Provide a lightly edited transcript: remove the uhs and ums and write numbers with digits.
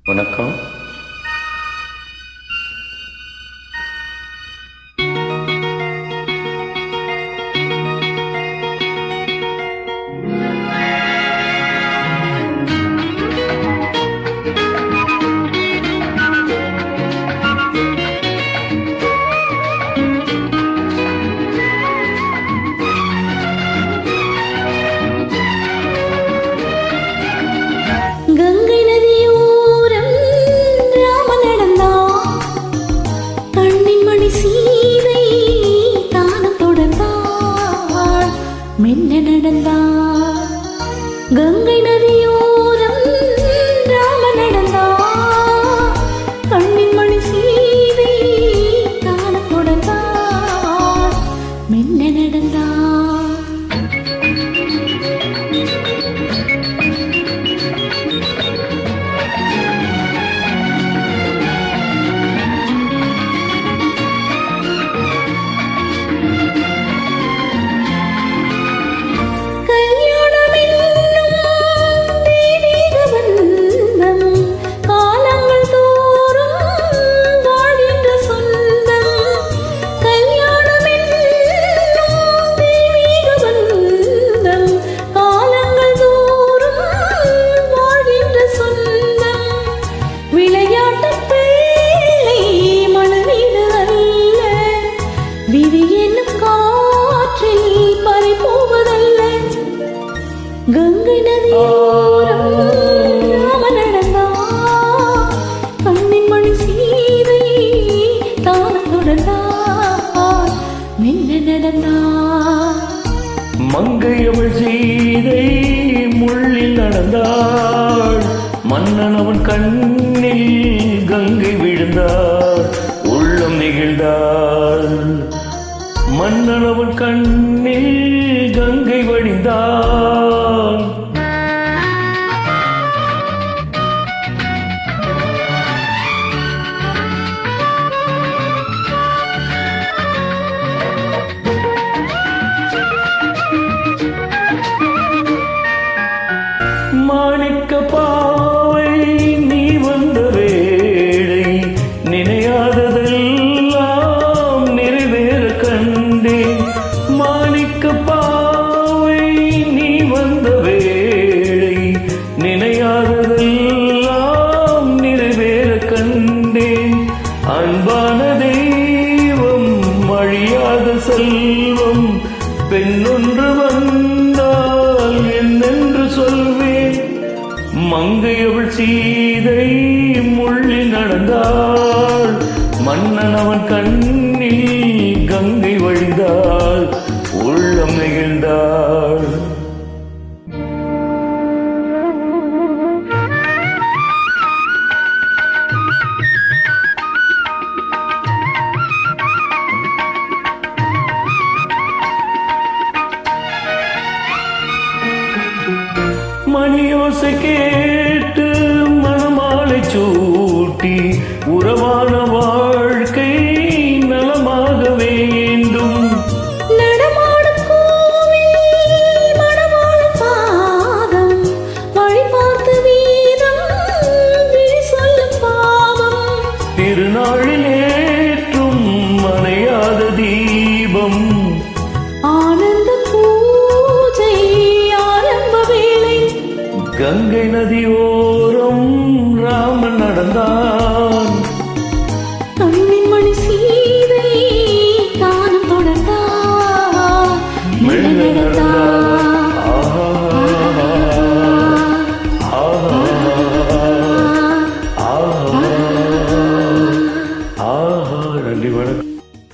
வணக்கம். கங்கை நதியோரம் ராமன் நடந்தான், கண்ணின் மணி சீதை தானம் தொடர்ந்தாள், மெல்ல நடந்தான். கங்கை நதியோரம் ராமன் நடந்தான், கண்ணின் மணி சீதை தானம் தொடர்ந்தாள், மெல்ல நடந்தான். கங்கை நதியோரம் ராமன் நடந்தான், கண்ணின் மணி சீதை தானம் தொடர்ந்தாள், மெல்ல நடந்தான். மங்கையவள் சீதை முள்ளில் நடந்தாள், மன்னன் அவன் கண்ணில் கங்கை விழுந்தாள், உள்ளம் நெகிழ்ந்தாள். மன்னன் அவன் கண்ணில் கங்கை வடிந்தாள். மாணிக்க பாவை நீ வந்த வேளை, நினையாததெல்லாம் நிறைவேற கண்டேன். மாணிக்க பாவை நீ வந்த வேளை, நினையாததெல்லாம் நிறைவேற கண்டேன். அன்பான தெய்வம் அழியாத செல்வம், பெண்ணொன்று வந்தால் என்னென்று சொல்வேன். மங்கையவள் சீதை முள்ளில் நடந்தாள், மன்னன் அவன் கண்